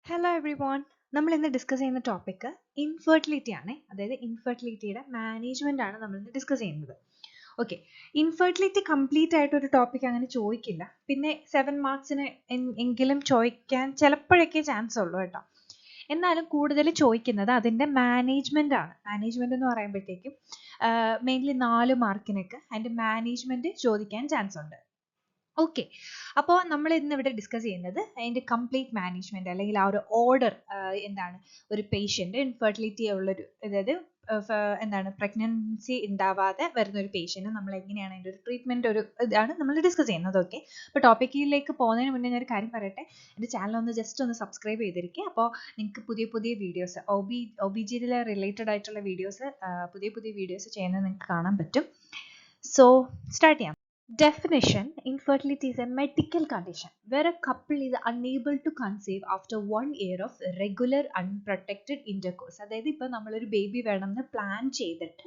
Hello every one. നമ്മൾ ഇന്ന് discuss ചെയ്യുന്ന ടോപ്പിക്ക് ഇൻഫെർട്ടിലിറ്റി ആണ്. അതായത് ഇൻഫെർട്ടിലിറ്റിയുടെ മാനേജ്മെന്റ് ആണ് നമ്മൾ ഇന്ന് ഡിസ്കസ് ചെയ്യുന്നത്. ഓക്കെ, ഇൻഫെർട്ടിലിറ്റി കംപ്ലീറ്റ് ആയിട്ട് ഒരു ടോപ്പിക് അങ്ങനെ ചോദിക്കില്ല. പിന്നെ 7 മാർക്സിന് എങ്കിലും ചോദിക്കാൻ ചിലപ്പോഴൊക്കെ ചാൻസ് ഉള്ളൂ കേട്ടോ. എന്നാലും കൂടുതൽ ചോദിക്കുന്നത് അതിൻ്റെ മാനേജ്മെന്റ് ആണ്. മാനേജ്മെന്റ് എന്ന് പറയുമ്പോഴത്തേക്കും മെയിൻലി 4 മാർക്കിനൊക്കെ അതിൻ്റെ മാനേജ്മെന്റ് ചോദിക്കാൻ ചാൻസ് ഉണ്ട്. ഓക്കെ, അപ്പോൾ നമ്മൾ ഇന്ന് ഇവിടെ ഡിസ്കസ് ചെയ്യുന്നത് അതിൻ്റെ കംപ്ലീറ്റ് മാനേജ്മെന്റ് അല്ലെങ്കിൽ ആ ഒരു ഓർഡർ എന്താണ്, ഒരു പേഷ്യൻ്റ് ഇൻഫെർട്ടിലിറ്റി ഉള്ളൊരു, അതായത് എന്താണ് പ്രഗ്നൻസി ഉണ്ടാവാതെ വരുന്ന ഒരു പേഷ്യൻറ്റ് നമ്മൾ എങ്ങനെയാണ് അതിൻ്റെ ഒരു ട്രീറ്റ്മെൻറ്റ്, ഒരു ഇതാണ് നമ്മൾ ഡിസ്കസ് ചെയ്യുന്നത്. ഓക്കെ, അപ്പോൾ ടോപ്പിക്കിലേക്ക് പോകുന്നതിന് മുന്നേ ഞാൻ ഒരു കാര്യം പറയട്ടെ. എൻ്റെ ചാനൽ ഒന്ന് ജസ്റ്റ് ഒന്ന് സബ്സ്ക്രൈബ് ചെയ്തിരിക്കുക. അപ്പോൾ നിങ്ങൾക്ക് പുതിയ പുതിയ വീഡിയോസ് ഒ ബി ജിയിൽ റിലേറ്റഡ് ആയിട്ടുള്ള വീഡിയോസ്, പുതിയ പുതിയ വീഡിയോസ് ചെയ്യുന്നത് നിങ്ങൾക്ക് കാണാൻ പറ്റും. സോ സ്റ്റാർട്ട് ചെയ്യാം. Definition: infertility is a medical condition where a couple is unable to conceive after 1 year of regular unprotected intercourse. അതായത് ഇപ്പോൾ നമ്മളൊരു ബേബി വേണമെന്ന് പ്ലാൻ ചെയ്തിട്ട്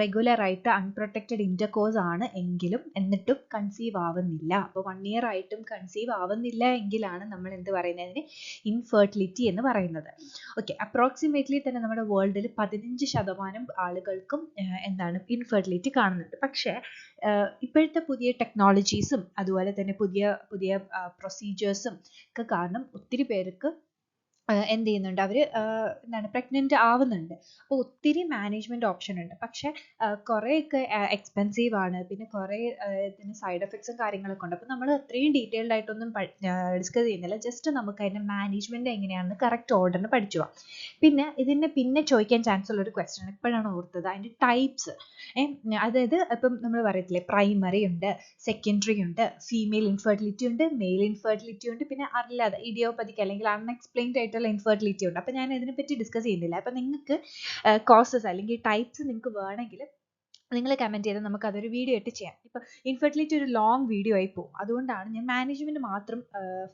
റെഗുലർ ആയിട്ട് അൺപ്രൊട്ടക്റ്റഡ് ഇൻ്റർകോഴ്സ് ആണ് എങ്കിലും എന്നിട്ടും കൺസീവ് ആവുന്നില്ല. അപ്പോൾ 1 year ആയിട്ടും കൺസീവ് ആവുന്നില്ല എങ്കിലാണ് നമ്മൾ എന്ത് പറയുന്നതിന് ഇൻഫെർട്ടിലിറ്റി എന്ന് പറയുന്നത്. ഓക്കെ, അപ്രോക്സിമേറ്റ്ലി തന്നെ നമ്മുടെ വേൾഡിൽ 15% ആളുകൾക്കും എന്താണ് ഇൻഫെർട്ടിലിറ്റി കാണുന്നുണ്ട്. പക്ഷേ ഇപ്പോഴത്തെ പുതിയ ടെക്നോളജീസും അതുപോലെ തന്നെ പുതിയ പുതിയ പ്രൊസീജിയേഴ്സും ഒക്കെ കാരണം ഒത്തിരി പേർക്ക് എന്ത് ചെയ്യുന്നുണ്ട്, അവർ എന്താണ് പ്രഗ്നൻ്റ് ആവുന്നുണ്ട്. അപ്പോൾ ഒത്തിരി മാനേജ്മെൻറ്റ് ഓപ്ഷൻ ഉണ്ട്. പക്ഷേ കുറേയൊക്കെ എക്സ്പെൻസീവ് ആണ്. പിന്നെ കുറേ ഇതിന് സൈഡ് എഫക്ട്സും കാര്യങ്ങളൊക്കെ ഉണ്ട്. അപ്പോൾ നമ്മൾ അത്രയും ഡീറ്റെയിൽഡ് ആയിട്ടൊന്നും ഡിസ്കസ് ചെയ്യുന്നില്ല. ജസ്റ്റ് നമുക്ക് അതിൻ്റെ മാനേജ്മെൻറ്റ് എങ്ങനെയാണെന്ന് കറക്റ്റ് ഓർഡറിന് പഠിച്ചു പോവാം. പിന്നെ ചോദിക്കാൻ ചാൻസ് ഉള്ളൊരു ക്വസ്റ്റ്യൻ ഇപ്പോഴാണ് ഓർത്തത്, അതിൻ്റെ ടൈപ്സ്. അതായത് ഇപ്പം നമ്മൾ പറയത്തില്ലേ, പ്രൈമറി ഉണ്ട്, സെക്കൻഡറി ഉണ്ട്, ഫീമെയിൽ ഇൻഫെർട്ടിലിറ്റി ഉണ്ട്, മെയിൽ ഇൻഫെർട്ടിലിറ്റി ഉണ്ട്, പിന്നെ അല്ലാതെ ഇഡിയോപ്പതിക് അല്ലെങ്കിൽ അൺഎക്സ്പ്ലെയിൻഡ് ആയിട്ടുള്ള ഇൻഫെർട്ടിലിറ്റി ഉണ്ട്. അപ്പോൾ ഞാൻ ഇതിനെപ്പറ്റി ഡിസ്കസ് ചെയ്യുന്നില്ല. അപ്പോൾ നിങ്ങൾക്ക് കോസസ് അല്ലെങ്കിൽ ടൈപ്സ് നിങ്ങൾക്ക് വേണമെങ്കിൽ നിങ്ങൾ കമൻറ്റ് ചെയ്താൽ നമുക്ക് അതൊരു വീഡിയോ ആയിട്ട് ചെയ്യാം. ഇപ്പോൾ ഇൻഫെർട്ടിലിറ്റി ഒരു ലോങ് വീഡിയോ ആയി പോകും. അതുകൊണ്ടാണ് ഞാൻ മാനേജ്മെൻറ്റ് മാത്രം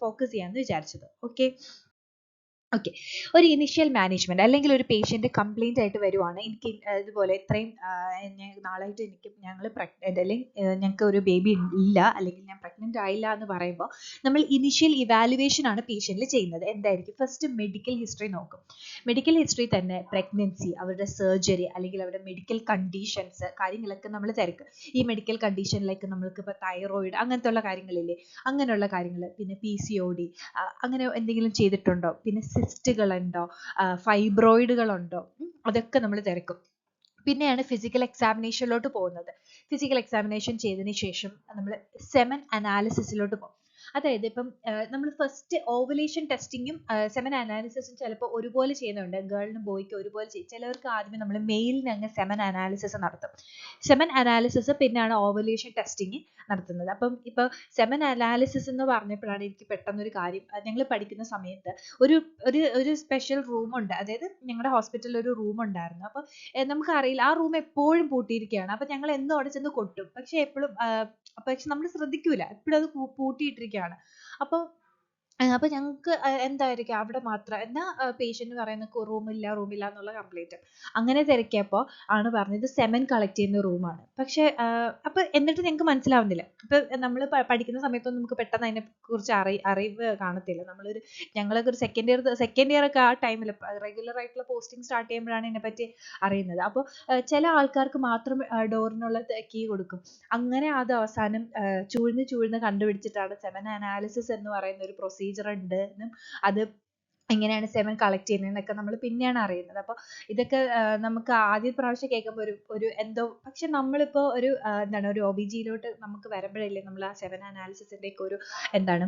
ഫോക്കസ് ചെയ്യാമെന്ന് വിചാരിച്ചത്. ഓക്കെ, ഒരു ഇനിഷ്യൽ മാനേജ്മെന്റ് അല്ലെങ്കിൽ ഒരു പേഷ്യന്റ് കംപ്ലൈന്റ് ആയിട്ട് വരുവാണ്, എനിക്ക് ഇതുപോലെ ഇത്രയും നാളായിട്ട് ഞങ്ങൾ പ്രഗ്നന്റ് അല്ലെങ്കിൽ ഞങ്ങൾക്ക് ഒരു ബേബി ഇല്ല അല്ലെങ്കിൽ ഞാൻ പ്രഗ്നന്റ് ആയില്ല എന്ന് പറയുമ്പോൾ നമ്മൾ ഇനിഷ്യൽ ഇവാലുവേഷൻ ആണ് പേഷ്യന്റിൽ ചെയ്യുന്നത്. എന്തായിരിക്കും? ഫസ്റ്റ് മെഡിക്കൽ ഹിസ്റ്ററി നോക്കും. മെഡിക്കൽ ഹിസ്റ്ററി തന്നെ പ്രഗ്നൻസി, അവരുടെ സർജറി അല്ലെങ്കിൽ അവരുടെ മെഡിക്കൽ കണ്ടീഷൻസ് കാര്യങ്ങളൊക്കെ നമ്മൾ തിരക്കും. ഈ മെഡിക്കൽ കണ്ടീഷനിലേക്ക് നമ്മൾക്ക് ഇപ്പോൾ തൈറോയിഡ് അങ്ങനത്തെ ഉള്ള കാര്യങ്ങളില്ലേ, അങ്ങനെയുള്ള കാര്യങ്ങൾ, പിന്നെ PCOD അങ്ങനെ എന്തെങ്കിലും ചെയ്തിട്ടുണ്ടോ, പിന്നെ സിസ്റ്റുകളുണ്ടോ, ഫൈബ്രോയിഡുകളുണ്ടോ, അതൊക്കെ നമ്മൾ തിരക്കും. പിന്നെയാണ് ഫിസിക്കൽ എക്സാമിനേഷനിലോട്ട് പോകുന്നത്. ഫിസിക്കൽ എക്സാമിനേഷൻ ചെയ്തതിന് ശേഷം നമ്മൾ സെമൻ അനാലിസിസിലോട്ട് പോകും. അതായത് ഇപ്പം നമ്മൾ ഫസ്റ്റ് ഓവുലേഷൻ ടെസ്റ്റിങ്ങും സെമൻ അനാലിസിസും ചിലപ്പോൾ ഒരുപോലെ ചെയ്യുന്നുണ്ട്. ഗേളിനും ബോയ്ക്കും ഒരുപോലെ ചെയ്യും. ചിലവർക്ക് ആദ്യമേ നമ്മൾ മെയിലിന് അങ്ങ് സെമൻ അനാലിസിസ് നടത്തും. സെമൻ അനാലിസിസ് പിന്നെയാണ് ഓവുലേഷൻ ടെസ്റ്റിങ് നടത്തുന്നത്. അപ്പം ഇപ്പോൾ സെമൻ അനാലിസിസ് എന്ന് പറഞ്ഞപ്പോഴാണ് എനിക്ക് പെട്ടെന്നൊരു കാര്യം, ഞങ്ങൾ പഠിക്കുന്ന സമയത്ത് ഒരു ഒരു ഒരു സ്പെഷ്യൽ റൂമുണ്ട്. അതായത് ഞങ്ങളുടെ ഹോസ്പിറ്റലിൽ ഒരു റൂം ഉണ്ടായിരുന്നു. അപ്പോൾ നമുക്കറിയില്ല, ആ റൂം എപ്പോഴും പൂട്ടിയിരിക്കുകയാണ്. അപ്പം ഞങ്ങൾ എന്നും അവിടെ ചെന്ന് കൊട്ടും. പക്ഷെ എപ്പോഴും പക്ഷെ നമ്മൾ ശ്രദ്ധിക്കൂല, എപ്പോഴും അത് പൂട്ടിയിട്ടിരിക്കുകയാണ്. അപ്പോൾ ഞങ്ങൾക്ക് എന്തായിരിക്കും അവിടെ മാത്രം എന്നാൽ പേഷ്യന്റ് പറയുന്ന റൂമില്ല എന്നുള്ള കംപ്ലൈന്റ്. അങ്ങനെ തിരക്കിയപ്പോൾ ആണ് പറഞ്ഞത് സെമൻ കളക്ട് ചെയ്യുന്ന റൂമാണ്. പക്ഷെ അപ്പൊ എന്നിട്ട് ഞങ്ങൾക്ക് മനസ്സിലാവുന്നില്ല. ഇപ്പൊ നമ്മൾ പഠിക്കുന്ന സമയത്തൊന്നും നമുക്ക് പെട്ടെന്ന് അതിനെ കുറിച്ച് അറിവ് കാണത്തില്ല. ഞങ്ങളൊക്കെ ഒരു സെക്കൻഡ് ഇയർ ഒക്കെ ആ ടൈമിൽ റെഗുലർ ആയിട്ടുള്ള പോസ്റ്റിംഗ് സ്റ്റാർട്ട് ചെയ്യുമ്പോഴാണ് ഇതിനെപ്പറ്റി അറിയുന്നത്. അപ്പോൾ ചില ആൾക്കാർക്ക് മാത്രം ഡോറിനുള്ള കീ കൊടുക്കും. അങ്ങനെ അത് അവസാനം ചൂഴ്ന്ന് കണ്ടുപിടിച്ചിട്ടാണ് സെമൻ അനാലിസിസ് എന്ന് പറയുന്ന ഒരു പ്രൊസീജിയർ ഉണ്ട് എന്നും അത് എങ്ങനെയാണ് സെമൻ കളക്ട് ചെയ്യുന്നതെന്നൊക്കെ നമ്മൾ പിന്നെയാണ് അറിയുന്നത്. അപ്പോൾ ഇതൊക്കെ നമുക്ക് ആദ്യ പ്രാവശ്യം കേൾക്കുമ്പോൾ ഒരു എന്തോ, പക്ഷെ നമ്മളിപ്പോൾ ഒരു എന്താണ് ഒരു OBGയിലോട്ട് നമുക്ക് വരുമ്പോഴല്ലേ നമ്മൾ ആ സെമൻ അനാലിസിസിൻ്റെ ഒക്കെ ഒരു എന്താണ്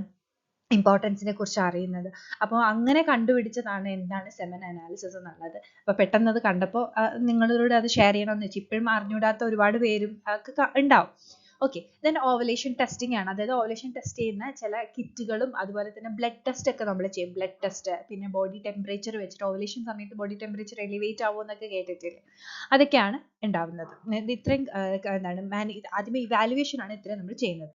ഇമ്പോർട്ടൻസിനെ കുറിച്ച് അറിയുന്നത്. അപ്പോൾ അങ്ങനെ കണ്ടുപിടിച്ചതാണ് എന്താണ് സെമൻ അനാലിസിസ് എന്നുള്ളത്. അപ്പോൾ പെട്ടെന്ന് അത് കണ്ടപ്പോൾ നിങ്ങളോട് അത് ഷെയർ ചെയ്യണമെന്ന് വെച്ചാൽ ഇപ്പോഴും അറിഞ്ഞൂടാത്ത ഒരുപാട് പേരും ഉണ്ടാവും. ഓക്കെ, ദെൻ ഓവലേഷൻ ടെസ്റ്റിംഗ് ആണ്. അതായത് ഓവലേഷൻ ടെസ്റ്റ് ചെയ്യുന്ന ചില കിറ്റുകളും അതുപോലെ തന്നെ ബ്ലഡ് ടെസ്റ്റ് ഒക്കെ നമ്മൾ ചെയ്യും. ബ്ലഡ് ടെസ്റ്റ്, പിന്നെ ബോഡി ടെമ്പറേച്ചർ വെച്ചിട്ട് ഓവലേഷൻ സമയത്ത് ബോഡി ടെമ്പറേച്ചർ എലിവേറ്റ് ആവുമോ എന്നൊക്കെ കേട്ടിട്ടില്ലേ, അതൊക്കെയാണ് ഉണ്ടാവുന്നത്. ഇത്രയും എന്താണ് ആദ്യമേ ഇവാലുവേഷൻ ആണ് ഇത്രയും നമ്മൾ ചെയ്യുന്നത്.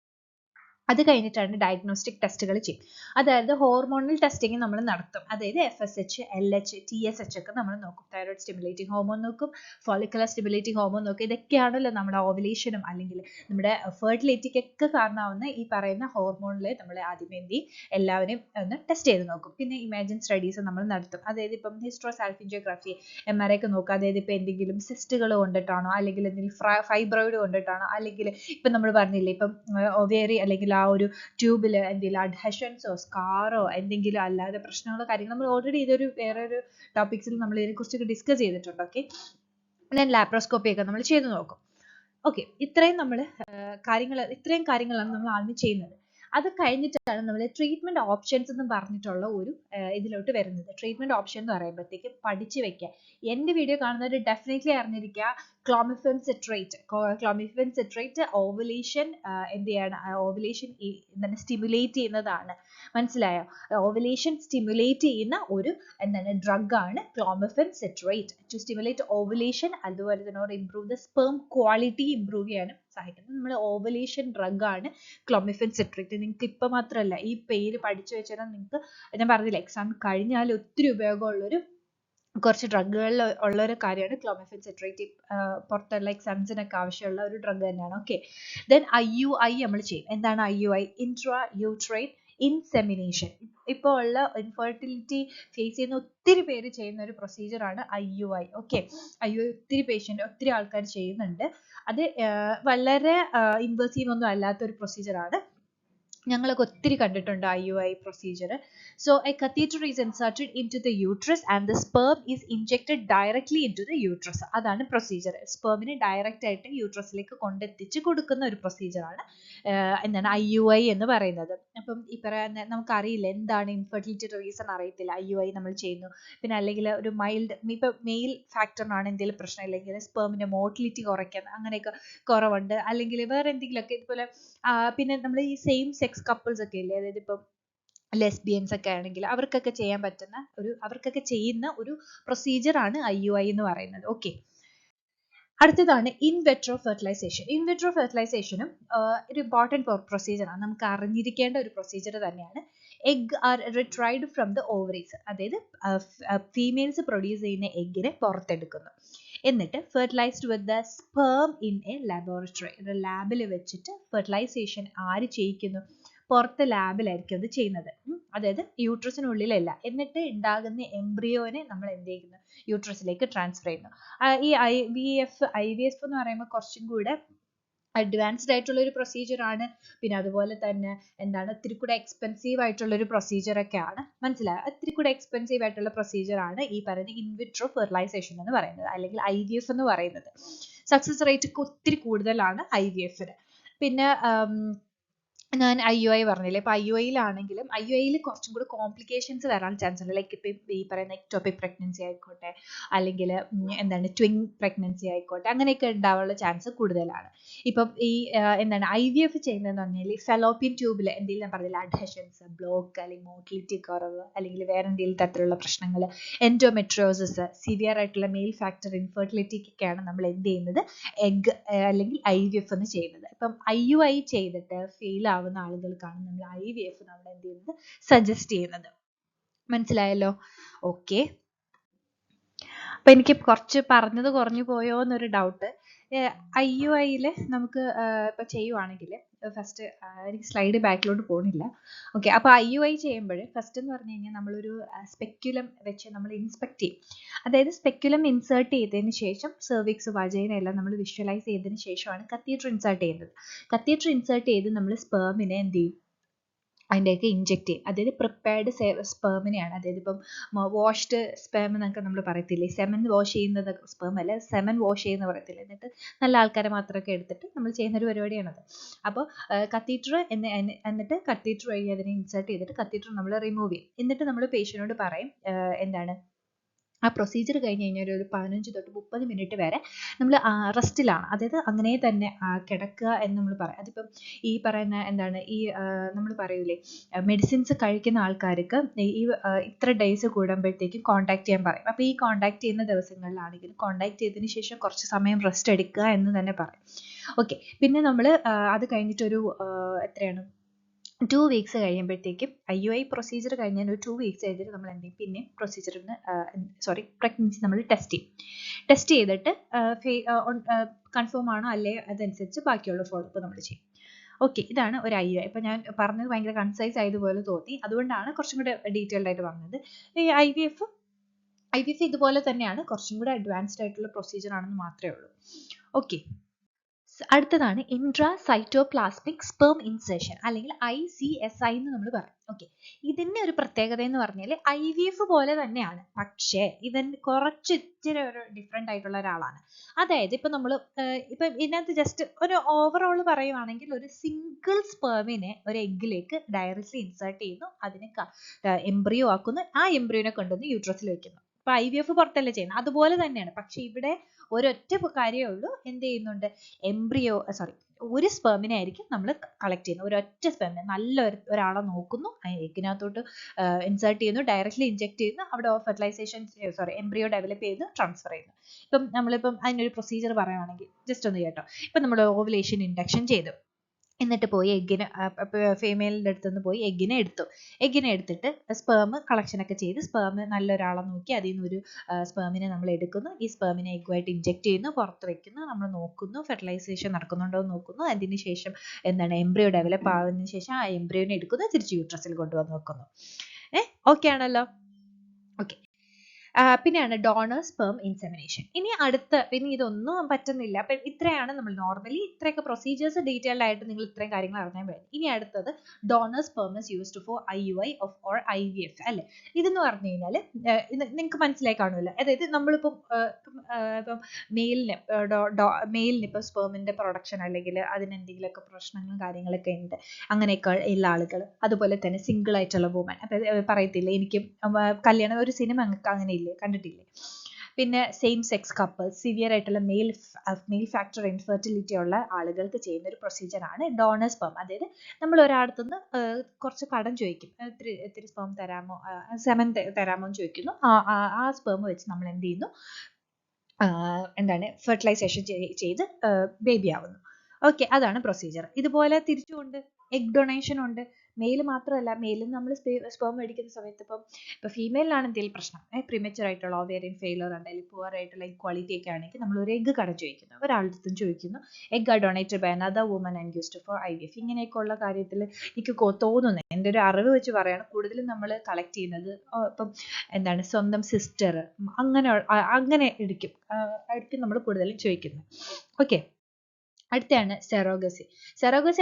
അത് കഴിഞ്ഞിട്ടാണ് ഡയഗ്നോസ്റ്റിക് ടെസ്റ്റുകൾ ചെയ്യും. അതായത് ഹോർമോണൽ ടെസ്റ്റിംഗ് നമ്മൾ നടത്തും. അതായത് FSH, LH, TSH ഒക്കെ നമ്മൾ നോക്കും. തൈറോയ്ഡ് സ്റ്റിമുലേറ്റിംഗ് ഹോർമോൺ നോക്കും, ഫോളിക്കുലർ സ്റ്റിമുലേറ്റിംഗ് ഹോർമോൺ നോക്കും. ഇതൊക്കെയാണല്ലോ നമ്മുടെ ഓവുലേഷനും അല്ലെങ്കിൽ നമ്മുടെ ഫെർട്ടിലിറ്റിക്കൊക്കെ കാരണമാവുന്ന ഈ പറയുന്ന ഹോർമോണിൽ നമ്മൾ ആദ്യമേ എന്ത് ചെയ്യും, എല്ലാവരെയും ഒന്ന് ടെസ്റ്റ് ചെയ്ത് നോക്കും. പിന്നെ ഇമാജിൻ സ്റ്റഡീസ് നമ്മൾ നടത്തും. അതായത് ഇപ്പം ഹിസ്ട്രോസാൽഫിൻജിയോഗ്രാഫി, MRI ഒക്കെ നോക്കുക. അതായത് ഇപ്പം എന്തെങ്കിലും സിസ്റ്റുകൾ കൊണ്ടിട്ടാണോ, അല്ലെങ്കിൽ എന്തെങ്കിലും ഫൈബ്രോയിഡ് കൊണ്ടിട്ടാണോ, അല്ലെങ്കിൽ ഇപ്പം നമ്മൾ പറഞ്ഞില്ലേ ഇപ്പം ഒവേറി അല്ലെങ്കിൽ ആ ഒരു ട്യൂബിൽ എന്തെങ്കിലും അഡ്ഹഷൻസോ സ്കാറോ എന്തെങ്കിലും അല്ലാതെ പ്രശ്നങ്ങളോ കാര്യങ്ങൾ നമ്മൾ ഓൾറെഡി ഇതൊരു വേറൊരു ടോപ്പിക്സിൽ നമ്മൾ ഇതിനെക്കുറിച്ചൊക്കെ ഡിസ്കസ് ചെയ്തിട്ടുണ്ട്. ഓക്കെ, ദെൻ ലാപ്രോസ്കോപ്പി ഒക്കെ നമ്മൾ ചെയ്ത് നോക്കും. ഓക്കെ, ഇത്രയും കാര്യങ്ങളാണ് നമ്മൾ ആദ്യം ചെയ്യുന്നത്. അത് കഴിഞ്ഞിട്ടാണ് നമ്മൾ ട്രീറ്റ്മെന്റ് ഓപ്ഷൻസ് എന്ന് പറഞ്ഞിട്ടുള്ള ഒരു ഇതിലോട്ട് വരുന്നത്. ട്രീറ്റ്മെന്റ് ഓപ്ഷൻ എന്ന് പറയുമ്പോഴത്തേക്ക് പഠിച്ചു വെക്കുക. എൻ്റെ വീഡിയോ കാണുന്നവർ ഡെഫിനറ്റ്ലി അറിഞ്ഞിരിക്കുക, ക്ലോമിഫെൻ സിട്രേറ്റ് ഓവുലേഷൻ എന്ത് ചെയ്യാണ്, ഓവുലേഷൻ എന്താണ് സ്റ്റിമുലേറ്റ് ചെയ്യുന്നതാണ്. മനസ്സിലായോ? ഓവുലേഷൻ സ്റ്റിമുലേറ്റ് ചെയ്യുന്ന ഒരു എന്താണ് ഡ്രഗ് ആണ് clomiphene citrate. To stimulate ovulation, അതുപോലെ തന്നെ improve the sperm quality improve ചെയ്യാനും സഹായിക്കുന്നത് നമ്മുടെ ഓവുലേഷൻ ഡ്രഗ് ആണ് ക്ലോമിഫെൻ സിട്രേറ്റ്. നിങ്ങൾക്ക് ഇപ്പം മാത്രമല്ല, ഈ പേര് പഠിച്ചു വെച്ചാൽ നിങ്ങൾക്ക്, ഞാൻ പറഞ്ഞില്ല, എക്സാം കഴിഞ്ഞാൽ ഒത്തിരി ഉപയോഗമുള്ളൊരു കുറച്ച് ഡ്രഗുകളിൽ ഉള്ള ഒരു കാര്യമാണ് ക്ലോമിഫെൻ സിട്രേറ്റ്. പുറത്തുള്ള എക്സാംസിനൊക്കെ ആവശ്യമുള്ള ഒരു ഡ്രഗ് തന്നെയാണ്. ഓക്കെ, ദെൻ IUI നമ്മൾ ചെയ്യും. എന്താണ് IUI? Intra uterine insemination. ഇപ്പോൾ ഉള്ള ഇൻഫെർട്ടിലിറ്റി ഫേസ് ചെയ്യുന്ന ഒത്തിരി പേര് ചെയ്യുന്ന ഒരു പ്രൊസീജിയർ ആണ് IUI. ഓക്കെ, IUI ഒത്തിരി ആൾക്കാർ ചെയ്യുന്നുണ്ട്. അത് വളരെ ഇൻവേസീവ് ഒന്നും അല്ലാത്തൊരു പ്രൊസീജിയർ ആണ്. ഞങ്ങളൊക്കെ ഒത്തിരി കണ്ടിട്ടുണ്ട് IUI procedure. So a catheter is inserted into the uterus and the sperm is injected directly into the uterus. അതാണ് പ്രൊസീജിയർ. സ്പെർമിനെ ഡയറക്റ്റ് ആയിട്ട് യൂട്രസിലേക്ക് കൊണ്ടെത്തിച്ച് കൊടുക്കുന്ന ഒരു പ്രൊസീജിയർ ആണ് എന്താണ് IUI എന്ന് പറയുന്നത്. അപ്പം ഈ പറയുന്ന നമുക്കറിയില്ല എന്താണ് ഇൻഫെർട്ടിലിറ്റി റീസൺ അറിയത്തില്ല, IUI നമ്മൾ ചെയ്യുന്നു. പിന്നെ അല്ലെങ്കിൽ ഒരു മൈൽഡ്, ഇപ്പം മെയിൽ ഫാക്ടറിനാണ് എന്തെങ്കിലും പ്രശ്നം, അല്ലെങ്കിൽ സ്പെർമിന്റെ മോട്ടിലിറ്റി കുറയ്ക്കാൻ അങ്ങനെയൊക്കെ കുറവുണ്ട്, അല്ലെങ്കിൽ വേറെ എന്തെങ്കിലുമൊക്കെ ഇതുപോലെ. പിന്നെ നമ്മൾ ഈ സെയിം സെക്സ് കപ്പിൾസ് ഒക്കെ ഇല്ലേ, അതായത് ഇപ്പം ലെസ്ബിയൻസ് ഒക്കെ ആണെങ്കിൽ അവർക്കൊക്കെ ചെയ്യുന്ന ഒരു പ്രൊസീജിയർ ആണ് IUI എന്ന് പറയുന്നത്. ഓക്കെ, അടുത്തതാണ് ഇൻവെട്രോ ഫെർട്ടിലൈസേഷൻ. ഇൻവെട്രോ ഫെർട്ടിലൈസേഷനും ഒരു ഇമ്പോർട്ടൻറ്റ് പ്രൊസീജിയർ ആണ്, നമുക്ക് അറിഞ്ഞിരിക്കേണ്ട ഒരു പ്രൊസീജിയർ തന്നെയാണ്. Egg are retrieved from the ovaries, അതായത് ഫീമെയിൽസ് പ്രൊഡ്യൂസ് ചെയ്യുന്ന എഗ്ഗിനെ പുറത്തെടുക്കുന്നു. എന്നിട്ട് fertilised with the sperm in a laboratory, ഒരു ലാബിൽ വെച്ചിട്ട് ഫെർട്ടിലൈസേഷൻ ആര് ചെയ്യിക്കുന്നു? പുറത്ത് ലാബിലായിരിക്കും അത് ചെയ്യുന്നത്. അതായത് യൂട്രസിനുള്ളിലല്ല. എന്നിട്ട് ഉണ്ടാകുന്ന എംബ്രിയോനെ നമ്മൾ എന്ത് ചെയ്യുന്നു? യൂട്രസിലേക്ക് ട്രാൻസ്ഫർ ചെയ്യുന്നു. ഈ IVF എന്ന് പറയുമ്പോൾ കുറച്ചും കൂടെ അഡ്വാൻസ്ഡ് ആയിട്ടുള്ള ഒരു പ്രൊസീജിയർ ആണ്. പിന്നെ അതുപോലെ തന്നെ എന്താണ്, ഒത്തിരി കൂടെ എക്സ്പെൻസീവ് ആയിട്ടുള്ള ഒരു പ്രൊസീജിയർ ഒക്കെ ആണ്. മനസ്സിലായോ? ഒത്തിരി കൂടെ എക്സ്പെൻസീവ് ആയിട്ടുള്ള പ്രൊസീജിയർ ആണ് ഈ പറയുന്ന ഇൻവിട്രോ ഫെർട്ടിലൈസേഷൻ എന്ന് പറയുന്നത്, അല്ലെങ്കിൽ IVF എന്ന് പറയുന്നത്. സക്സസ് റേറ്റ് ഒത്തിരി കൂടുതലാണ് IVF-ന്. പിന്നെ ഞാൻ IUI പറഞ്ഞില്ലേ, ഇപ്പൊ IUI-ലാണെങ്കിലും IUI-ൽ കുറച്ചും കൂടി കോംപ്ലിക്കേഷൻസ് വരാൻ ചാൻസ് ഉണ്ട്. ലൈക്ക് ഇപ്പം ഈ പറയുന്ന എക്ടോപിക് പ്രഗ്നൻസി ആയിക്കോട്ടെ, അല്ലെങ്കിൽ എന്താണ് ട്വിൻ പ്രഗ്നൻസി ആയിക്കോട്ടെ, അങ്ങനെയൊക്കെ ഉണ്ടാവാനുള്ള ചാൻസ് കൂടുതലാണ്. ഇപ്പം ഈ എന്താണ് IVF ചെയ്യുന്നതെന്ന് പറഞ്ഞാൽ ഫെലോപ്പിയൻ ട്യൂബിൽ എന്തെങ്കിലും, ഞാൻ പറഞ്ഞില്ല, അഡ്ഹഷൻസ്, ബ്ലോക്ക്, അല്ലെങ്കിൽ മോട്ടിലിറ്റി കുറവ്, അല്ലെങ്കിൽ വേറെ എന്തെങ്കിലും തരത്തിലുള്ള പ്രശ്നങ്ങൾ, എൻഡോമെട്രിയോസിസ്, സിവിയർ ആയിട്ടുള്ള മെയിൽ ഫാക്ടർ ഇൻഫെർട്ടിലിറ്റിക്കൊക്കെയാണ് നമ്മൾ എന്ത് ചെയ്യുന്നത്, എഗ് അല്ലെങ്കിൽ IVF എന്ന് ചെയ്യുന്നത്. ഇപ്പം IUI ചെയ്തിട്ട് ഫെയിൽ ആവുന്ന ആളുകൾക്കാണ് നമ്മൾ IVF നമ്മൾ എന്ത് ചെയ്യുന്നത്, സജസ്റ്റ് ചെയ്യുന്നത്. മനസ്സിലായല്ലോ? ഓക്കെ, അപ്പൊ എനിക്ക് കുറച്ച് പറഞ്ഞത് കുറഞ്ഞു പോയോ എന്നൊരു ഡൗട്ട്. IUI-ൽ നമുക്ക് ഇപ്പൊ ചെയ്യുവാണെങ്കിൽ ഫസ്റ്റ് എനിക്ക് സ്ലൈഡ് ബാക്കിലോട്ട് പോകുന്നില്ല. ഓക്കെ, അപ്പൊ IUI ചെയ്യുമ്പോൾ ഫസ്റ്റ് എന്ന് പറഞ്ഞു കഴിഞ്ഞാൽ നമ്മളൊരു സ്പെക്യുലം വെച്ച് നമ്മൾ ഇൻസ്പെക്ട് ചെയ്യും. അതായത് സ്പെക്യുലം ഇൻസേർട്ട് ചെയ്തതിന് ശേഷം സെർവിക്സ്, വജൈന എല്ലാം നമ്മൾ വിഷ്വലൈസ് ചെയ്തതിന് ശേഷമാണ് കത്തീറ്റർ ഇൻസേർട്ട് ചെയ്യുന്നത്. കത്തീറ്റർ ഇൻസേർട്ട് ചെയ്ത് നമ്മൾ സ്പെർമിനെ എന്ത് ചെയ്യും, അതിൻ്റെയൊക്കെ ഇൻജെക്ട് ചെയ്യും. അതായത് പ്രിപ്പയർഡ് സ്പെർമിനെയാണ്, അതായത് ഇപ്പം വാഷ്ഡ് സ്പെർം എന്നൊക്കെ നമ്മൾ പറയത്തില്ലേ, സെമൻ വാഷ് ചെയ്യുന്നത് സ്പെർം അല്ല, സെമൻ വാഷ് ചെയ്യുന്ന പറയത്തില്ല. എന്നിട്ട് നല്ല ആൾക്കാരെ മാത്രമൊക്കെ എടുത്തിട്ട് നമ്മൾ ചെയ്യുന്ന ഒരു പരിപാടിയാണത്. അപ്പോൾ കത്തീറ്റർ എന്നിട്ട് കത്തീറ്റർ വഴി അതിനെ ഇൻസേർട്ട് ചെയ്തിട്ട് കത്തീറ്റർ നമ്മൾ റിമൂവ് ചെയ്യും. എന്നിട്ട് നമ്മൾ പേഷ്യനോട് പറയും എന്താണ്, ആ പ്രൊസീജിയർ കഴിഞ്ഞ് കഴിഞ്ഞാൽ ഒരു 15 തൊട്ട് 30 മിനിറ്റ് വരെ നമ്മൾ റെസ്റ്റിലാണ്, അതായത് അങ്ങനെ തന്നെ കിടക്കുക എന്ന് നമ്മൾ പറയാം. അതിപ്പം ഈ പറയുന്ന എന്താണ്, ഈ നമ്മൾ പറയൂലേ, മെഡിസിൻസ് കഴിക്കുന്ന ആൾക്കാർക്ക് ഈ ഇത്ര ഡേയ്സ് കൂടുമ്പോഴത്തേക്കും കോൺടാക്ട് ചെയ്യാൻ പറയും. അപ്പോൾ ഈ കോൺടാക്ട് ചെയ്യുന്ന ദിവസങ്ങളിലാണെങ്കിലും കോൺടാക്ട് ചെയ്തതിന് ശേഷം കുറച്ച് സമയം റെസ്റ്റ് എടുക്കുക എന്ന് തന്നെ പറയും. ഓക്കെ, പിന്നെ നമ്മൾ അത് കഴിഞ്ഞിട്ടൊരു എത്രയാണ് 2 വീക്സ് കഴിയുമ്പോഴത്തേക്കും IUI പ്രൊസീജിയർ കഴിഞ്ഞാൽ ഒരു 2 വീക്സ് കഴിഞ്ഞിട്ട് നമ്മൾ എന്ത് ചെയ്യും, പിന്നെ പ്രൊസീജിയറിന് പ്രഗ്നൻസി നമ്മൾ ടെസ്റ്റ് ചെയ്തിട്ട് കൺഫേം ആണോ അല്ലേ അതനുസരിച്ച് ബാക്കിയുള്ള ഫോളോ അപ്പ് നമ്മൾ ചെയ്യും. ഓക്കെ, ഇതാണ് ഒരു IUI. ഇപ്പം ഞാൻ പറഞ്ഞത് ഭയങ്കര കൺസൈസ് ആയതുപോലെ തോന്നി, അതുകൊണ്ടാണ് കുറച്ചും കൂടെ ഡീറ്റെയിൽഡ് ആയിട്ട് പറഞ്ഞത്. ഈ IVF ഇതുപോലെ തന്നെയാണ്, കുറച്ചും കൂടെ അഡ്വാൻസ്ഡ് ആയിട്ടുള്ള പ്രൊസീജിയർ ആണെന്ന് മാത്രമേ ഉള്ളൂ. ഓക്കെ, അടുത്തതാണ് ഇൻട്രാസൈറ്റോപ്ലാസ്മിക് സ്പെർം ഇൻസേർഷൻ അല്ലെങ്കിൽ ICSI എന്ന് നമ്മൾ പറയും. ഓക്കെ, ഇതിന്റെ ഒരു പ്രത്യേകത എന്ന് പറഞ്ഞാൽ IVF പോലെ തന്നെയാണ്, പക്ഷേ ഇവൻ കുറച്ച് ഇച്ചിരി ഒരു ഡിഫറെൻ്റ് ആയിട്ടുള്ള ഒരാളാണ്. അതായത് ഇപ്പം നമ്മൾ ഇപ്പം ഇതിനകത്ത് ജസ്റ്റ് ഒരു ഓവറോൾ പറയുവാണെങ്കിൽ ഒരു സിംഗിൾ സ്പെർമിനെ ഒരു എഗ്ഗിലേക്ക് ഡയറക്റ്റ്ലി ഇൻസേർട്ട് ചെയ്യുന്നു, അതിനെ എംബ്രിയോ ആക്കുന്നു, ആ എംബ്രിയോനെ കൊണ്ടുവന്ന് യൂട്രസിൽ വെക്കുന്നു. ഇപ്പൊ IVF പുറത്തല്ലേ ചെയ്യുന്നത്, അതുപോലെ തന്നെയാണ്. പക്ഷെ ഇവിടെ ഒരൊറ്റ കാര്യമേ ഉള്ളൂ, എന്ത് ചെയ്യുന്നുണ്ട്, ഒരു സ്പെർമിനെ ആയിരിക്കും നമ്മൾ കളക്ട് ചെയ്യുന്നത്. ഒരൊറ്റ സ്പെർമിനെ നല്ല ഒരാളെ നോക്കുന്നു, എഗ്ഗിനകത്തോട്ട് ഇൻസേർട്ട് ചെയ്യുന്നു, ഡയറക്റ്റ്ലി ഇൻജെക്ട് ചെയ്യുന്നു, അവിടെ ഫെർട്ടിലൈസേഷൻ എംബ്രിയോ ഡെവലപ്പ് ചെയ്ത് ട്രാൻസ്ഫർ ചെയ്യുന്നു. ഇപ്പം നമ്മളിപ്പം അതിനൊരു പ്രൊസീജിയർ പറയുകയാണെങ്കിൽ ജസ്റ്റ് ഒന്ന് കേട്ടോ. ഇപ്പം നമ്മൾ ഓവുലേഷൻ ഇൻഡക്ഷൻ ചെയ്തു, എന്നിട്ട് പോയി എഗ്ഗിനെ ഫീമെയിലിൻ്റെ അടുത്തുനിന്ന് പോയി എഗ്ഗിനെ എടുത്തിട്ട് സ്പേം കളക്ഷനൊക്കെ ചെയ്ത് സ്പേം നല്ലൊരാളെ നോക്കി അതിൽ നിന്നൊരു സ്പേമിനെ നമ്മൾ എടുക്കുന്നു, ഈ സ്പേമിനെ എഗ്ഗുമായിട്ട് ഇൻജെക്ട് ചെയ്യുന്നു, പുറത്ത് വെക്കുന്നു, നമ്മൾ നോക്കുന്നു, ഫെർട്ടിലൈസേഷൻ നടക്കുന്നുണ്ടോ എന്ന് നോക്കുന്നു, അതിന് ശേഷം എംബ്രിയോ ഡെവലപ്പ് ആവുന്നതിന് ശേഷം ആ എംബ്രിയോനെ എടുക്കുന്നു, തിരിച്ച് യൂട്രസിൽ കൊണ്ടുവന്ന് വെക്കുന്നു. ഓക്കെ ആണല്ലോ. ഓക്കെ, പിന്നെയാണ് ഡോണർ സ്പെർം ഇൻസെമിനേഷൻ. ഇനി ഇതൊന്നും പറ്റുന്നില്ല, അപ്പം ഇത്രയാണ് നമ്മൾ നോർമലി ഇത്രയൊക്കെ പ്രൊസീജിയേഴ്സ് ഡീറ്റെയിൽഡ് ആയിട്ട് നിങ്ങൾ ഇത്രയും കാര്യങ്ങൾ അറിഞ്ഞാൽ മതി. ഇനി അടുത്തത് donor sperm is used for IUI or IVF അല്ലേ. ഇതെന്ന് പറഞ്ഞു കഴിഞ്ഞാൽ നിങ്ങൾക്ക് മനസ്സിലായി കാണുമല്ലോ. അതായത് നമ്മളിപ്പം ഇപ്പം മെയിലിന് ഇപ്പം സ്പെർമിൻ്റെ പ്രൊഡക്ഷൻ അല്ലെങ്കിൽ അതിനെന്തെങ്കിലുമൊക്കെ പ്രശ്നങ്ങളും കാര്യങ്ങളൊക്കെ ഉണ്ട്, അങ്ങനെയൊക്കെ ഉള്ള ആളുകൾ, അതുപോലെ തന്നെ സിംഗിൾ ആയിട്ടുള്ള വുമൻ. അപ്പം പറയത്തില്ലേ, എനിക്ക് കല്യാണം, ഒരു സിനിമ അങ്ങനെ കണ്ടിട്ടില്ലേ. പിന്നെ സെയിം സെക്സ് കപ്പിൾസ്, സിവിയർ ആയിട്ടുള്ള മെയിൽ ഫാക്ടർ ഇൻഫെർട്ടിലിറ്റി ഉള്ള ആളുകൾക്ക് ചെയ്യുന്ന ഒരു പ്രൊസീജിയർ ആണ് ഡോണർ സ്പെർം. അതായത് നമ്മൾ ഒരാളത്തുനിന്ന് കുറച്ച് കടം ചോദിക്കും, ഇത്തിരി സ്പെർം തരാമോ, സെമൻ തരാമോ എന്ന് ചോദിക്കുന്നു, ആ സ്പെർം വെച്ച് നമ്മൾ എന്ത് ചെയ്യുന്നു, ഫെർട്ടിലൈസേഷൻ ചെയ്ത് ബേബി ആവുന്നു. ഓക്കെ, അതാണ് പ്രൊസീജിയർ. ഇതുപോലെ തിരിച്ചുകൊണ്ട് എഗ് ഡൊണേഷൻ ഉണ്ട്. മെയിൽ മാത്രമല്ല, മെയിലിൽ നമ്മൾ സ്പെർം മേടിക്കുന്ന സമയത്ത് ഇപ്പം ഫീമെയിലാണ് എന്തെങ്കിലും പ്രശ്നം, പ്രീമച്ചുർ ആയിട്ടുള്ള ഓവേറിയൻ ഫെയിലർ ഉണ്ടെങ്കിൽ, പുവർ ആയിട്ടുള്ള ഇക്വാളിറ്റി ഒക്കെ ആണെങ്കിൽ നമ്മൾ ഒരു എഗ് കടം ചോദിക്കുന്നു, ഒരാളുടെ ചോദിക്കുന്നു, egg are donated by another woman and used for IVF. ഇങ്ങനെയൊക്കെ ഉള്ള കാര്യത്തിൽ എനിക്ക് തോന്നുന്നത്, എൻ്റെ ഒരു അറിവ് വെച്ച് പറയാണ്, കൂടുതലും നമ്മൾ കളക്ട് ചെയ്യുന്നത് ഇപ്പം സ്വന്തം സിസ്റ്റർ അങ്ങനെ ആയിരിക്കും നമ്മൾ കൂടുതലും ചോദിക്കുന്നത്. Okay, അടുത്തയാണ് surrogacy.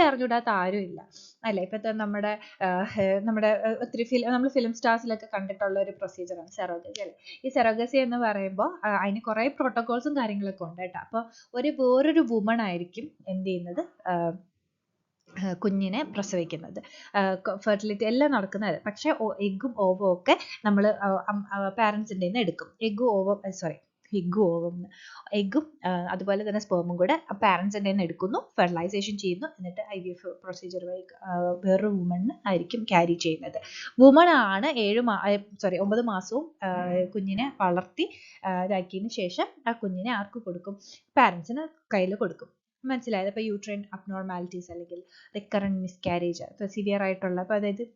അറിഞ്ഞൂടാത്ത ആരും ഇല്ല അല്ലേ. ഇപ്പോഴത്തെ നമ്മുടെ ഒത്തിരി നമ്മൾ ഫിലിം സ്റ്റാർസിലൊക്കെ കണ്ടിട്ടുള്ള ഒരു പ്രൊസീജിയറാണ് സെറോഗസി അല്ലേ. ഈ സെറോഗസി എന്ന് പറയുമ്പോൾ അതിന് കുറേ പ്രോട്ടോകോൾസും കാര്യങ്ങളൊക്കെ ഉണ്ട് കേട്ടോ. അപ്പോൾ വേറൊരു വുമൺ ആയിരിക്കും എന്ത് ചെയ്യുന്നത്, കുഞ്ഞിനെ പ്രസവിക്കുന്നത്, ഫെർട്ടിലിറ്റി എല്ലാം നടക്കുന്നത്. പക്ഷേ എഗ്ഗും ഓവും ഒക്കെ നമ്മൾ പാരൻസിൻ്റെ നിന്ന് എടുക്കും. എഗ്ഗും അതുപോലെ തന്നെ സ്പെർമും കൂടെ പാരൻസിൻ്റെ നിന്ന് എടുക്കുന്നു, ഫെർട്ടിലൈസേഷൻ ചെയ്യുന്നു, എന്നിട്ട് IVF പ്രൊസീജിയർ വഴി വേറൊരു വുമണിന് ആയിരിക്കും ക്യാരി ചെയ്യുന്നത്. വുമൺ ആണ് 9 മാസവും കുഞ്ഞിനെ വളർത്തി ഇതാക്കിയതിന് ശേഷം ആ കുഞ്ഞിനെ ആർക്ക് കൊടുക്കും, പാരൻസിന് കയ്യിൽ കൊടുക്കും. മനസ്സിലായത്. ഇപ്പോൾ യൂട്രൈൻ അബ്നോർമാലിറ്റീസ് അല്ലെങ്കിൽ റിക്കറൻറ്റ് മിസ്കാരേജ്, ഇപ്പോൾ സിവിയർ ആയിട്ടുള്ള, അപ്പോൾ അതായത്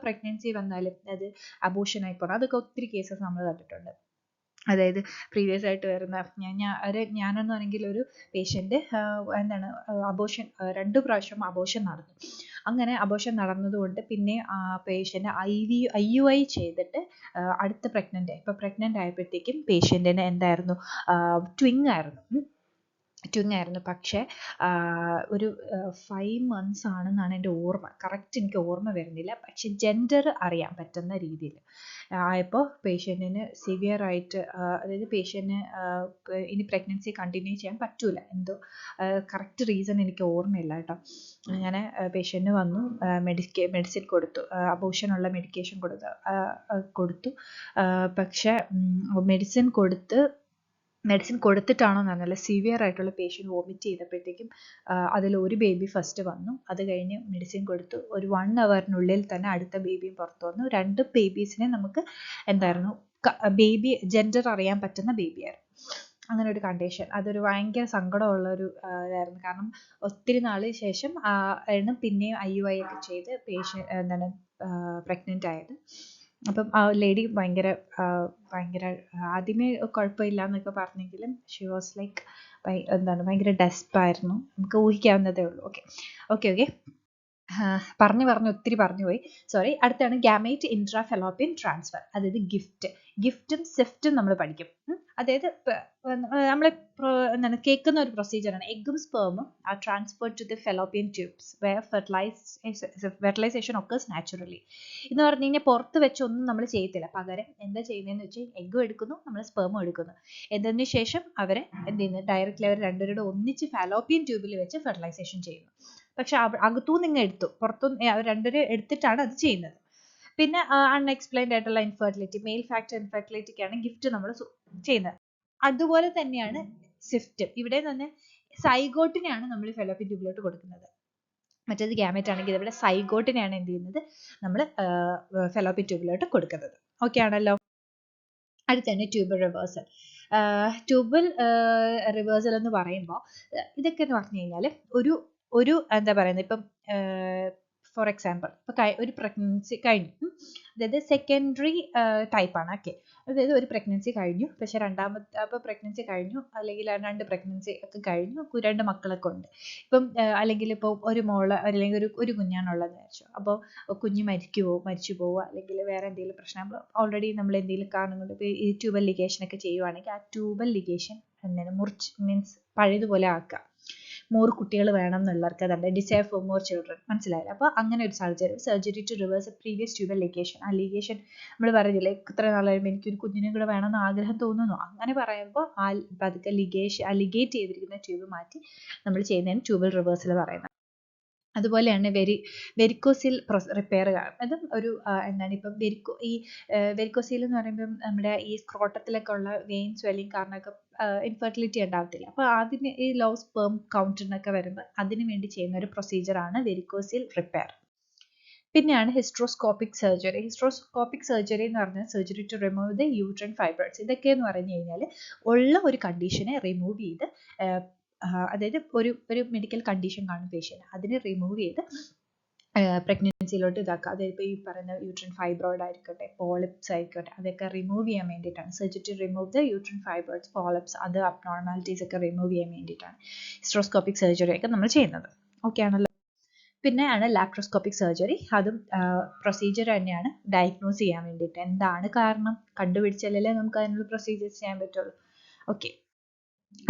പ്രഗ്നൻസി വന്നാലും അത് അബോർഷൻ ആയി പോകണം, അതൊക്കെ ഒത്തിരി കേസസ് നമ്മൾ കണ്ടിട്ടുണ്ട്. അതായത് പ്രീവിയസ് ആയിട്ട് വരുന്ന ഞാനെന്ന് പറഞ്ഞെങ്കിൽ ഒരു പേഷ്യൻ്റ് അബോർഷൻ 2 പ്രാവശ്യം അബോർഷൻ നടന്നു. അങ്ങനെ അബോർഷൻ നടന്നതുകൊണ്ട് പിന്നെ പേഷ്യൻ്റ് IUI ചെയ്തിട്ട് അടുത്ത പ്രഗ്നൻ്റ് ആയപ്പോഴത്തേക്കും പേഷ്യൻറ്റിന് എന്തായിരുന്നു, ട്വിങ് ആയിരുന്നു. പക്ഷേ ഒരു 5 months ആണെന്നാണ് എൻ്റെ ഓർമ്മ, കറക്റ്റ് എനിക്ക് ഓർമ്മ വരുന്നില്ല. പക്ഷെ ജെൻഡർ അറിയാൻ പറ്റുന്ന രീതിയിൽ ആയപ്പോൾ പേഷ്യൻറ്റിന് സിവിയർ ആയിട്ട്, അതായത് പേഷ്യൻറ്റിന് ഇനി പ്രഗ്നൻസി കണ്ടിന്യൂ ചെയ്യാൻ പറ്റൂല, എന്തോ കറക്റ്റ് റീസൺ എനിക്ക് ഓർമ്മയില്ല കേട്ടോ. അങ്ങനെ പേഷ്യൻറ്റ് വന്നു, മെഡിസിൻ കൊടുത്തു, അബോർഷനുള്ള മെഡിക്കേഷൻ കൊടുത്തു. പക്ഷേ മെഡിസിൻ കൊടുത്തിട്ടാണോ എന്നല്ല, സിവിയർ ആയിട്ടുള്ള പേഷ്യൻ്റ് വോമിറ്റ് ചെയ്തപ്പോഴത്തേക്കും അതിൽ ഒരു ബേബി ഫസ്റ്റ് വന്നു. അത് കഴിഞ്ഞ് മെഡിസിൻ കൊടുത്തു, ഒരു 1 hourനുള്ളിൽ തന്നെ അടുത്ത ബേബിയും പുറത്തു വന്നു. 2 ബേബീസിനെ നമുക്ക് ബേബി ജെൻഡർ അറിയാൻ പറ്റുന്ന ബേബിയായിരുന്നു. അങ്ങനെ ഒരു കണ്ടീഷൻ. അതൊരു ഭയങ്കര സങ്കടമുള്ള ഒരു ഇതായിരുന്നു. കാരണം ഒത്തിരി നാളിന് ശേഷം ആണ് പിന്നെയും IUI ഒക്കെ ചെയ്ത് എന്താണ് പ്രഗ്നൻ്റ് ആയത്. അപ്പം ആ ലേഡി ഭയങ്കര ആദ്യമേ കുഴപ്പമില്ല എന്നൊക്കെ പറഞ്ഞെങ്കിലും ഷി വാസ് ലൈക്ക് ഭയങ്കര ഡെസ്പായിരുന്നു. നമുക്ക് ഊഹിക്കാവുന്നതേ ഉള്ളൂ. ഓക്കെ ഓക്കെ ഓക്കെ പറഞ്ഞു ഒത്തിരി പറഞ്ഞു പോയി, സോറി. അടുത്താണ് ഗാമേറ്റ് ഇൻട്രാ ഫെലോപ്പിയൻ ട്രാൻസ്ഫർ, അതായത് ഗിഫ്റ്റും സിഫ്റ്റും നമ്മൾ പഠിക്കും. അതായത് നമ്മൾ കേൾക്കുന്ന ഒരു പ്രൊസീജിയറാണ്. എഗ്ഗും സ്പേമും are transferred to the fallopian tubes where fertilisation occurs naturally. എന്ന് പറഞ്ഞു കഴിഞ്ഞാൽ പുറത്ത് വെച്ചൊന്നും നമ്മൾ ചെയ്യത്തില്ല. പകരം എന്താ ചെയ്യുന്നതെന്ന് വെച്ചാൽ എഗ്ഗും എടുക്കുന്നു, നമ്മൾ സ്പേമും എടുക്കുന്നു. എന്നതിന് ശേഷം അവരെ എന്ത് ചെയ്യുന്നു, ഡയറക്റ്റ്ലി അവർ രണ്ടുപേരുടെ ഒന്നിച്ച് ഫെലോപ്പിയൻ ട്യൂബിൽ വെച്ച് ഫെർട്ടിലൈസേഷൻ ചെയ്യുന്നു. പക്ഷെ അകത്തുനിന്ന് നിങ്ങൾ എടുത്തു, പുറത്തുനിന്ന് അവർ രണ്ടുപേരും എടുത്തിട്ടാണ് അത് ചെയ്യുന്നത്. പിന്നെ അൺഎക്സ്പ്ലെയിൻഡ് ആയിട്ടുള്ള ഇൻഫെർട്ടിലിറ്റി, മെയിൽ ഫാക്ടർ ഇൻഫെർട്ടിലിറ്റിക്കാണ് ഗിഫ്റ്റ് നമ്മൾ ചെയ്യുന്നത്. അതുപോലെ തന്നെയാണ് സിഫ്റ്റ്. ഇവിടെ തന്നെ സൈഗോട്ടിനെയാണ് നമ്മൾ ഫെലോപ്പിയൻ ട്യൂബിലോട്ട് കൊടുക്കുന്നത്. മറ്റേത് ഗ്യാമേറ്റ് ആണെങ്കിൽ ഇവിടെ സൈഗോട്ടിനെയാണ് എന്ത് ചെയ്യുന്നത്, നമ്മൾ ഫെലോപ്പിയൻ ട്യൂബിലോട്ട് കൊടുക്കുന്നത്. ഓക്കെ ആണല്ലോ. അടുത്തന്നെ ട്യൂബൽ റിവേഴ്സൽ. ട്യൂബൽ റിവേഴ്സൽ എന്ന് പറയുമ്പോൾ ഇതൊക്കെ എന്ന് പറഞ്ഞു കഴിഞ്ഞാൽ ഒരു എന്താ പറയുന്നത്, ഇപ്പം ഫോർ എക്സാമ്പിൾ ഇപ്പം ഒരു പ്രഗ്നൻസി കഴിഞ്ഞു, അതായത് സെക്കൻഡറി ടൈപ്പാണ്. ഓക്കെ, അതായത് ഒരു പ്രഗ്നൻസി കഴിഞ്ഞു, പക്ഷെ അപ്പോൾ പ്രഗ്നൻസി കഴിഞ്ഞു, അല്ലെങ്കിൽ 2 പ്രഗ്നൻസി ഒക്കെ കഴിഞ്ഞു, 2 മക്കളൊക്കെ ഉണ്ട്. ഇപ്പം അല്ലെങ്കിൽ ഇപ്പോൾ ഒരു മോള് അല്ലെങ്കിൽ ഒരു കുഞ്ഞാണുള്ളതെന്ന് വിചാരിച്ചു. അപ്പോൾ കുഞ്ഞ് മരിച്ചു പോവുക, അല്ലെങ്കിൽ വേറെ എന്തെങ്കിലും പ്രശ്നം ഓൾറെഡി നമ്മൾ എന്തെങ്കിലും കാണുന്നുണ്ട്. ഇപ്പോൾ ഈ ട്യൂബൽ ലിഗേഷൻ ഒക്കെ ചെയ്യുവാണെങ്കിൽ ആ ട്യൂബൽ ലിഗേഷൻ എന്താണ് മീൻസ് പഴയതുപോലെ ആക്കുക. 3 കുട്ടികൾ വേണം എന്നുള്ളവർക്ക്, അതുണ്ട് ഡിസയർ ഫോർ മോർ ചിൽഡ്രൻ, മനസ്സിലായില്ല. അപ്പോൾ അങ്ങനെ ഒരു surgery to reverse previous tubal ligation. ആ ലിഗേഷൻ നമ്മൾ പറയുന്നില്ലേ, ഇത്ര നാളായുമ്പോൾ എനിക്കൊരു കുഞ്ഞിനും കൂടെ വേണമെന്ന് ആഗ്രഹം തോന്നുന്നു, അങ്ങനെ പറയുമ്പോൾ ആ പതുക്കെ ലിഗേറ്റ് ചെയ്തിരിക്കുന്ന ട്യൂബ് മാറ്റി നമ്മൾ ചെയ്യുന്നതിന് ട്യൂബൽ റിവേഴ്സൽ പറയുന്നത്. അതുപോലെയാണ് വെരിക്കോസിൽ റിപ്പയർ. അതും ഒരു എന്താണ്, ഇപ്പം വെരിക്കോസിൽ എന്ന് പറയുമ്പം നമ്മുടെ ഈ സ്ക്രോട്ടത്തിലൊക്കെ ഉള്ള വെയിൻ സ്വെല്ലിങ് കാരണമൊക്കെ ഇൻഫെർട്ടിലിറ്റി ഉണ്ടാവത്തില്ല. അപ്പോൾ അതിന് ഈ ലോ സ്പേം കൗണ്ടിനൊക്കെ വരുമ്പോൾ അതിന് വേണ്ടി ചെയ്യുന്ന ഒരു പ്രൊസീജിയറാണ് വെരിക്കോസിൽ റിപ്പയർ. പിന്നെയാണ് ഹിസ്ട്രോസ്കോപ്പിക് സർജറി. ഹിസ്ട്രോസ്കോപ്പിക് സർജറി എന്ന് പറഞ്ഞാൽ surgery to remove the uterine fibroids. ഇതൊക്കെ എന്ന് പറഞ്ഞു കഴിഞ്ഞാൽ ഉള്ള ഒരു കണ്ടീഷനെ റിമൂവ് ചെയ്ത്, അതായത് ഒരു മെഡിക്കൽ കണ്ടീഷൻ കാണും പേഷ്യൻ്റ്, അതിനെ റിമൂവ് ചെയ്ത് പ്രഗ്നൻസിയിലോട്ട് ഇതാക്കുക. അതായത് ഇപ്പോൾ ഈ പറയുന്ന യൂട്രൈൻ ഫൈബ്രോയിഡ് ആയിരിക്കട്ടെ, പോളിപ്സ് ആയിക്കോട്ടെ, അതൊക്കെ റിമൂവ് ചെയ്യാൻ വേണ്ടിയിട്ടാണ്. Surgery to remove the uterine fibroids, polyps, അത് അബ്നോർമാലിറ്റീസ് ഒക്കെ റിമൂവ് ചെയ്യാൻ വേണ്ടിയിട്ടാണ് ഹിസ്ട്രോസ്കോപ്പിക് സർജറി ഒക്കെ നമ്മൾ ചെയ്യുന്നത്. ഓക്കെ ആണല്ലോ. പിന്നെയാണ് ലാപ്രോസ്കോപ്പിക് സർജറി. അതും പ്രൊസീജിയർ തന്നെയാണ്, ഡയഗ്നോസ് ചെയ്യാൻ വേണ്ടിയിട്ട്. എന്താണ് കാരണം കണ്ടുപിടിച്ചാലല്ലേ നമുക്ക് അതിനുള്ള പ്രൊസീജിയേഴ്സ് ചെയ്യാൻ പറ്റുള്ളൂ. ഓക്കെ.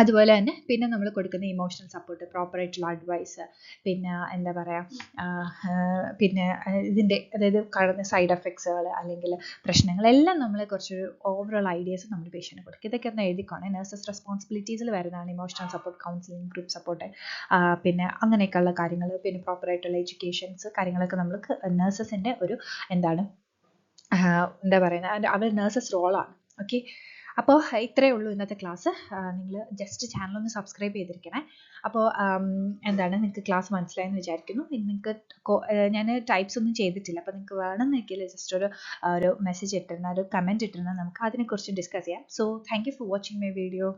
അതുപോലെ തന്നെ പിന്നെ നമ്മൾ കൊടുക്കുന്ന ഇമോഷണൽ സപ്പോർട്ട്, പ്രോപ്പറായിട്ടുള്ള അഡ്വൈസ്, പിന്നെ എന്താ പറയുക, പിന്നെ ഇതിൻ്റെ അതായത് കാണുന്ന സൈഡ് എഫക്ട്സുകൾ അല്ലെങ്കിൽ പ്രശ്നങ്ങളെല്ലാം നമ്മൾ കുറച്ചൊരു ഓവറോൾ ഐഡിയാസ് നമ്മൾ പേഷ്യൻറ്റിന് കൊടുക്കും. ഇതൊക്കെ ഒന്ന് എഴുതിക്കോണേ. നഴ്സസ് റെസ്പോൺസിബിലിറ്റീസിൽ വരുന്നതാണ് emotional support, counselling, group support, പിന്നെ അങ്ങനെയൊക്കെയുള്ള കാര്യങ്ങൾ. പിന്നെ പ്രോപ്പറായിട്ടുള്ള എഡ്യൂക്കേഷൻസ് കാര്യങ്ങളൊക്കെ നമ്മൾക്ക് നഴ്സസിൻ്റെ ഒരു എന്താണ് എന്താ പറയുന്നത്, അവർ നഴ്സസ് റോളാണ്. ഓക്കെ, അപ്പോൾ ഇത്രയേ ഉള്ളൂ ഇന്നത്തെ ക്ലാസ്. നിങ്ങൾ ജസ്റ്റ് ചാനലൊന്ന് സബ്സ്ക്രൈബ് ചെയ്തിരിക്കണേ. അപ്പോൾ എന്താണ്, നിങ്ങൾക്ക് ക്ലാസ് മനസ്സിലായെന്ന് വിചാരിക്കുന്നു. നിങ്ങൾക്ക് ഞാൻ ടൈപ്സ് ഒന്നും ചെയ്തിട്ടില്ല. അപ്പോൾ നിങ്ങൾക്ക് വേണമെന്നെങ്കിൽ ജസ്റ്റ് ഒരു മെസ്സേജ് ഇട്ടിരുന്ന, ഒരു കമൻറ്റ് ഇട്ടിരുന്നാൽ നമുക്ക് അതിനെക്കുറിച്ച് ഡിസ്കസ് ചെയ്യാം. So thank you for watching my video.